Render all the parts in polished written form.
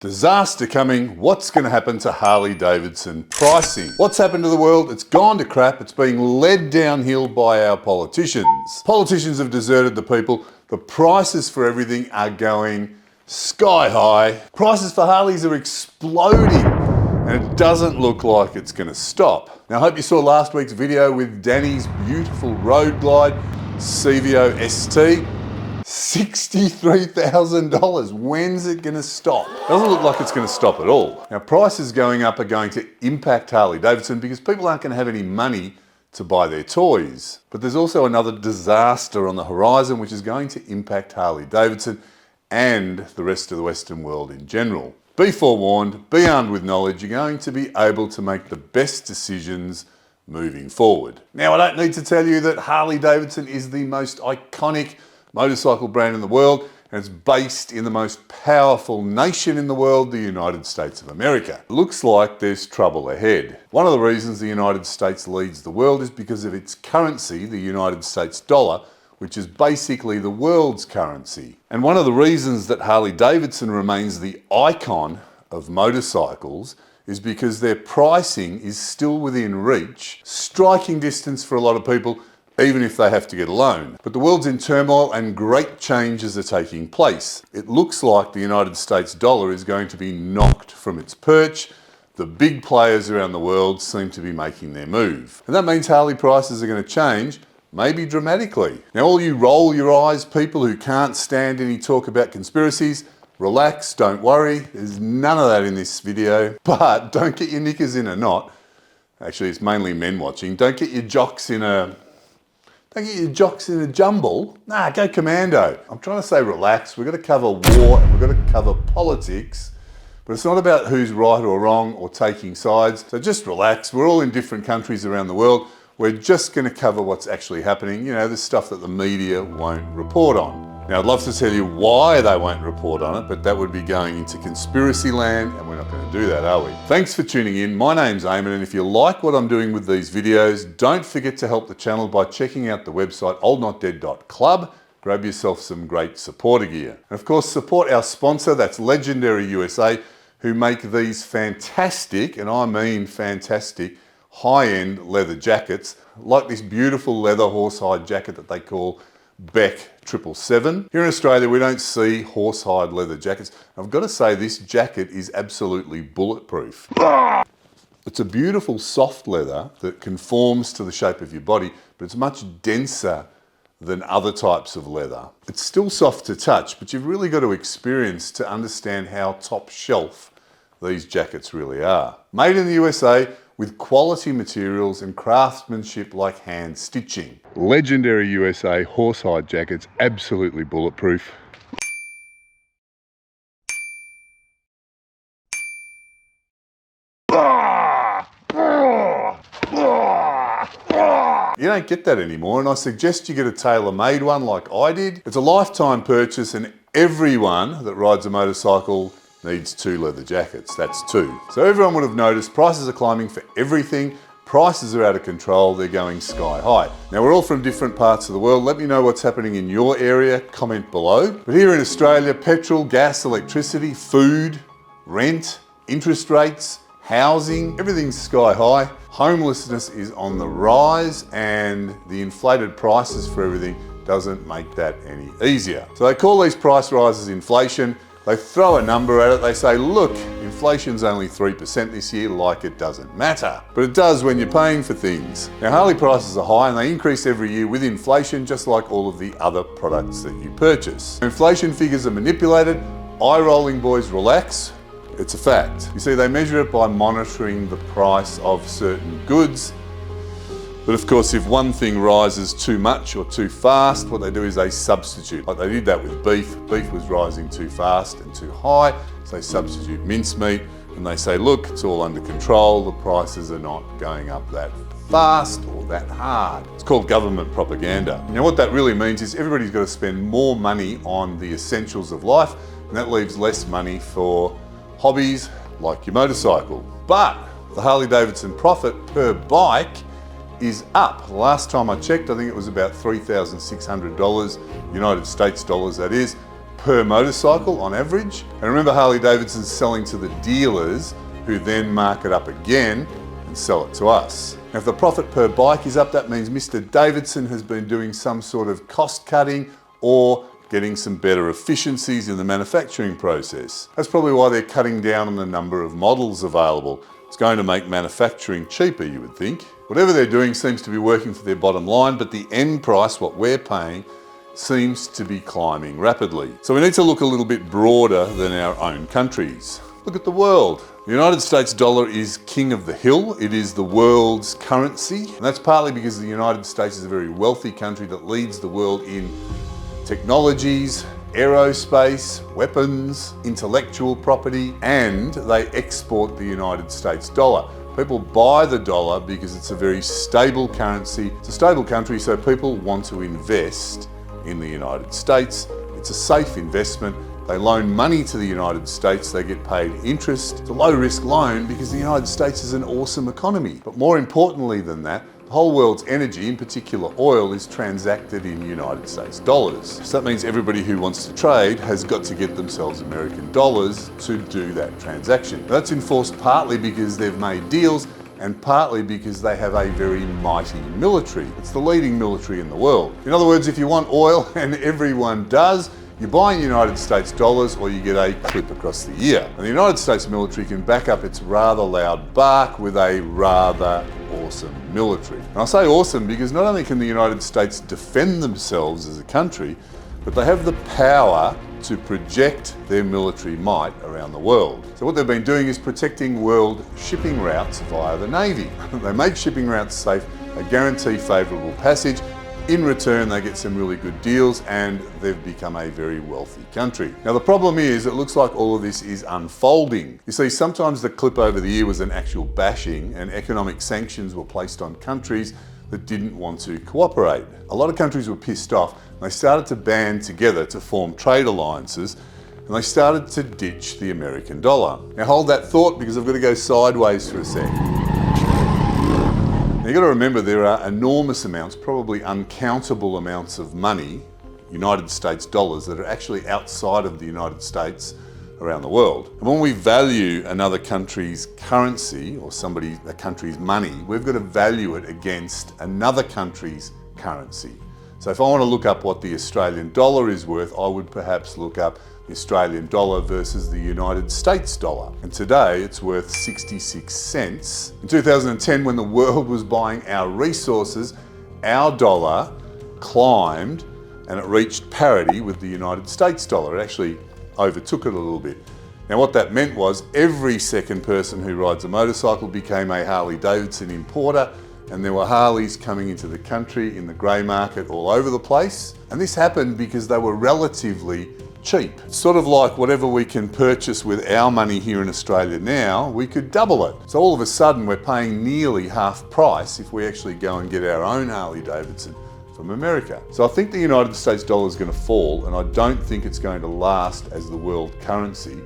Disaster coming. What's going to happen to Harley Davidson pricing? What's happened to the world? It's gone to crap. It's being led downhill by our politicians. Politicians have deserted the people. The prices for everything are going sky high. Prices for Harleys are exploding and it doesn't look like it's going to stop. Now I hope you saw last week's video with Danny's beautiful road glide CVO ST. $63,000. When's it going to stop? Doesn't look like it's going to stop at all. Now prices going up are going to impact Harley Davidson because people aren't going to have any money to buy their toys. But there's also another disaster on the horizon which is going to impact Harley Davidson and the rest of the Western world in general. Be forewarned, be armed with knowledge, you're going to be able to make the best decisions moving forward. Now I don't need to tell you that Harley Davidson is the most iconic motorcycle brand in the world, and it's based in the most powerful nation in the world, the United States of America. It looks like there's trouble ahead. One of the reasons the United States leads the world is because of its currency, the United States dollar, which is basically the world's currency. And one of the reasons that Harley Davidson remains the icon of motorcycles is because their pricing is still within reach, striking distance for a lot of people, even if they have to get a loan. But the world's in turmoil and great changes are taking place. It looks like the United States dollar is going to be knocked from its perch. The big players around the world seem to be making their move. And that means Harley prices are going to change, maybe dramatically. Now all you roll your eyes people who can't stand any talk about conspiracies, relax, don't worry. There's none of that in this video. But don't get your knickers in a knot. Actually, it's mainly men watching. Don't get your jocks in a jumble. Nah, go commando. I'm trying to say relax. We've got to cover war and we've got to cover politics, but it's not about who's right or wrong or taking sides. So just relax. We're all in different countries around the world. We're just going to cover what's actually happening. You know, the stuff that the media won't report on. Now, I'd love to tell you why they won't report on it, but that would be going into conspiracy land, and we're not going to do that, are we? Thanks for tuning in. My name's Eamon, and if you like what I'm doing with these videos, don't forget to help the channel by checking out the website oldnotdead.club. Grab yourself some great supporter gear. And of course, support our sponsor, that's Legendary USA, who make these fantastic, and I mean fantastic, high-end leather jackets, like this beautiful leather horsehide jacket that they call Beck 777. Here in Australia, we don't see horsehide leather jackets. I've got to say this jacket is absolutely bulletproof. It's a beautiful soft leather that conforms to the shape of your body, but it's much denser than other types of leather. It's still soft to touch, but you've really got to experience to understand how top shelf these jackets really are. Made in the USA, with quality materials and craftsmanship like hand stitching. Legendary USA horsehide jackets, absolutely bulletproof. You don't get that anymore, and I suggest you get a tailor-made one like I did. It's a lifetime purchase, and everyone that rides a motorcycle needs 2 leather jackets. That's 2. So everyone would have noticed prices are climbing for everything. Prices are out of control. They're going sky high. Now we're all from different parts of the world. Let me know what's happening in your area. Comment below. But here in Australia, petrol, gas, electricity, food, rent, interest rates, housing, everything's sky high. Homelessness is on the rise, and the inflated prices for everything doesn't make that any easier. So they call these price rises inflation. They throw a number at it, they say, look, inflation's only 3% this year, like it doesn't matter. But it does when you're paying for things. Now Harley prices are high and they increase every year with inflation, just like all of the other products that you purchase. Inflation figures are manipulated. Eye-rolling boys, relax. It's a fact. You see, they measure it by monitoring the price of certain goods. But of course, if one thing rises too much or too fast, what they do is they substitute. Like they did that with beef. Beef was rising too fast and too high, so they substitute mincemeat, and they say, look, it's all under control. The prices are not going up that fast or that hard. It's called government propaganda. Now what that really means is everybody's got to spend more money on the essentials of life, and that leaves less money for hobbies like your motorcycle. But the Harley Davidson profit per bike is up. Last time I checked, I think it was about $3,600, United States dollars that is, per motorcycle on average. And remember, Harley Davidson's selling to the dealers who then mark it up again and sell it to us. Now, if the profit per bike is up, that means Mr. Davidson has been doing some sort of cost cutting or getting some better efficiencies in the manufacturing process. That's probably why they're cutting down on the number of models available. It's going to make manufacturing cheaper, you would think. Whatever they're doing seems to be working for their bottom line, but the end price, what we're paying, seems to be climbing rapidly. So we need to look a little bit broader than our own countries. Look at the world. The United States dollar is king of the hill. It is the world's currency. And that's partly because the United States is a very wealthy country that leads the world in technologies, aerospace, weapons, intellectual property, and they export the United States dollar. People buy the dollar because it's a very stable currency. It's a stable country, so people want to invest in the United States. It's a safe investment. They loan money to the United States, they get paid interest. It's a low risk loan because the United States is an awesome economy. But more importantly than that, the whole world's energy, in particular oil, is transacted in United States dollars. So that means everybody who wants to trade has got to get themselves American dollars to do that transaction. That's enforced partly because they've made deals and partly because they have a very mighty military. It's the leading military in the world. In other words, if you want oil, and everyone does, you buy in United States dollars or you get a clip across the ear. And the United States military can back up its rather loud bark with a rather awesome military. And I say awesome because not only can the United States defend themselves as a country, but they have the power to project their military might around the world. So what they've been doing is protecting world shipping routes via the Navy. They make shipping routes safe, they guarantee favourable passage. In return, they get some really good deals and they've become a very wealthy country. Now the problem is, it looks like all of this is unfolding. You see, sometimes the clip over the ear was an actual bashing and economic sanctions were placed on countries that didn't want to cooperate. A lot of countries were pissed off and they started to band together to form trade alliances and they started to ditch the American dollar. Now hold that thought because I've got to go sideways for a sec. Now you've got to remember there are enormous amounts, probably uncountable amounts of money, United States dollars, that are actually outside of the United States around the world. And when we value another country's currency or a country's money, we've got to value it against another country's currency. So if I want to look up what the Australian dollar is worth, I would perhaps look up the Australian dollar versus the United States dollar. And today it's worth 66 cents. In 2010, when the world was buying our resources, our dollar climbed and it reached parity with the United States dollar. It actually overtook it a little bit. Now what that meant was every second person who rides a motorcycle became a Harley Davidson importer, and there were Harleys coming into the country in the grey market all over the place. And this happened because they were relatively cheap. It's sort of like whatever we can purchase with our money here in Australia now, we could double it. So all of a sudden we're paying nearly half price if we actually go and get our own Harley Davidson from America. So I think the United States dollar is going to fall, and I don't think it's going to last as the world currency.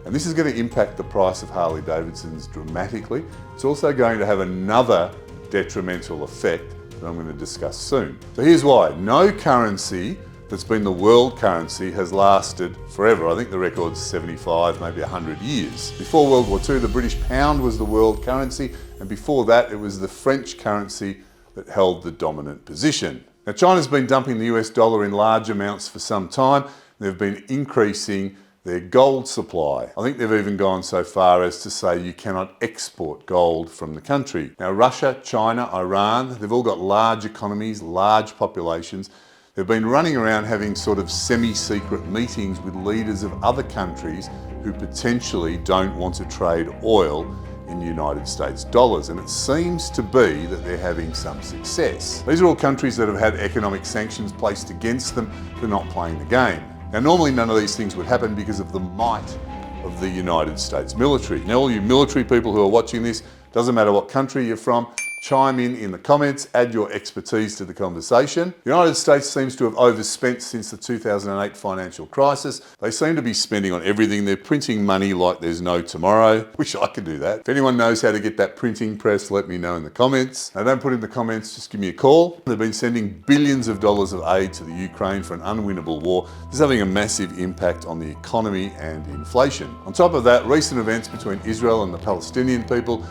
And this is going to impact the price of Harley Davidsons dramatically. It's also going to have another detrimental effect that I'm going to discuss soon. So here's why. No currency that's been the world currency has lasted forever. I think the record's 75, maybe 100 years. Before World War II, the British pound was the world currency, and before that, it was the French currency that held the dominant position. Now, China's been dumping the US dollar in large amounts for some time. They've been increasing their gold supply. I think they've even gone so far as to say you cannot export gold from the country. Now, Russia, China, Iran, they've all got large economies, large populations. They've been running around having sort of semi-secret meetings with leaders of other countries who potentially don't want to trade oil in United States dollars, and it seems to be that they're having some success. These are all countries that have had economic sanctions placed against them for not playing the game. Now, normally none of these things would happen because of the might of the United States military. Now, all you military people who are watching this, doesn't matter what country you're from, Chime in the comments, add your expertise to the conversation. The United States seems to have overspent since the 2008 financial crisis. They seem to be spending on everything. They're printing money like there's no tomorrow. Wish I could do that. If anyone knows how to get that printing press, let me know in the comments. Now, don't put in the comments, just give me a call. They've been sending billions of dollars of aid to the Ukraine for an unwinnable war. This is having a massive impact on the economy and inflation. On top of that, recent events between Israel and the Palestinian people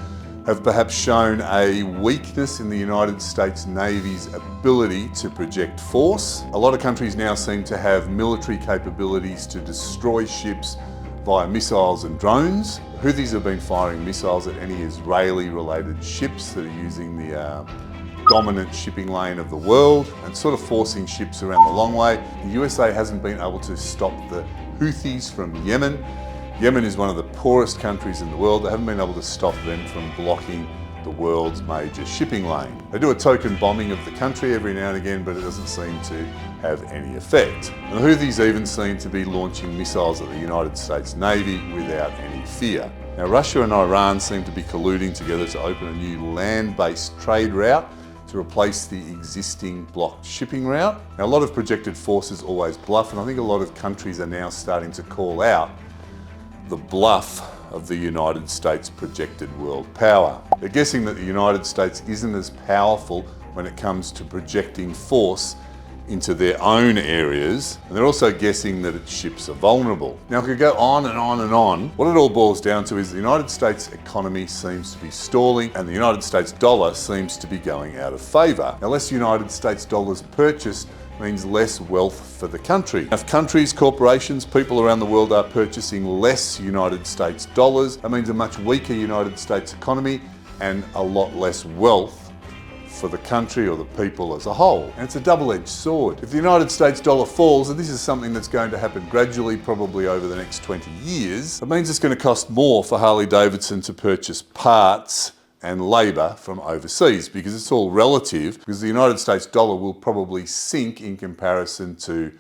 have perhaps shown a weakness in the United States Navy's ability to project force. A lot of countries now seem to have military capabilities to destroy ships via missiles and drones. Houthis have been firing missiles at any Israeli-related ships that are using the dominant shipping lane of the world and sort of forcing ships around the long way. The USA hasn't been able to stop the Houthis from Yemen. Yemen is one of the poorest countries in the world. They haven't been able to stop them from blocking the world's major shipping lane. They do a token bombing of the country every now and again, but it doesn't seem to have any effect. And the Houthis even seem to be launching missiles at the United States Navy without any fear. Now, Russia and Iran seem to be colluding together to open a new land-based trade route to replace the existing blocked shipping route. Now, a lot of projected forces always bluff, and I think a lot of countries are now starting to call out the bluff of the United States projected world power. They're guessing that the United States isn't as powerful when it comes to projecting force into their own areas, and they're also guessing that its ships are vulnerable. Now, I could go on and on and on. What it all boils down to is the United States economy seems to be stalling and the United States dollar seems to be going out of favour. Now, less United States dollars purchased means less wealth for the country. If countries, corporations, people around the world are purchasing less United States dollars, that means a much weaker United States economy and a lot less wealth for the country or the people as a whole. And it's a double-edged sword. If the United States dollar falls, and this is something that's going to happen gradually, probably over the next 20 years, it means it's going to cost more for Harley Davidson to purchase parts and labour from overseas, because it's all relative, because the United States dollar will probably sink in comparison to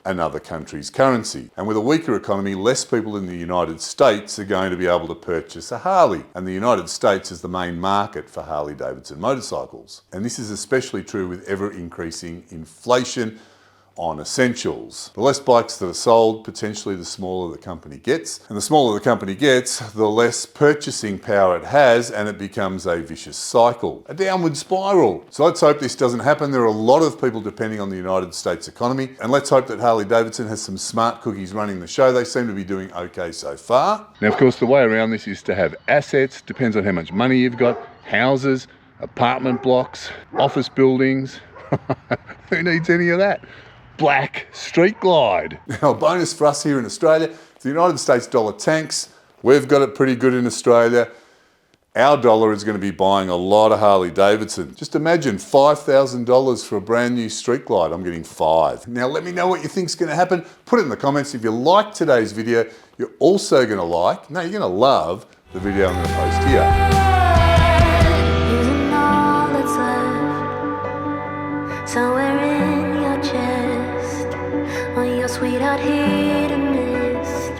another country's currency. And with a weaker economy, less people in the United States are going to be able to purchase a Harley. And the United States is the main market for Harley Davidson motorcycles. And this is especially true with ever increasing inflation on essentials. The less bikes that are sold, potentially the smaller the company gets. And the smaller the company gets, the less purchasing power it has, and it becomes a vicious cycle, a downward spiral. So let's hope this doesn't happen. There are a lot of people depending on the United States economy, and let's hope that Harley Davidson has some smart cookies running the show. They seem to be doing okay so far. Now, of course, the way around this is to have assets. Depends on how much money you've got. Houses, apartment blocks, office buildings. Who needs any of that? Black Street Glide. Now, a bonus for us here in Australia, if the United States dollar tanks, we've got it pretty good in Australia. Our dollar is going to be buying a lot of Harley Davidson. Just imagine $5,000 for a brand new Street Glide. I'm getting 5. Now, let me know what you think's going to happen. Put it in the comments. If you liked today's video, you're also going to you're going to love the video I'm going to post here. Sweetheart, hit a mist.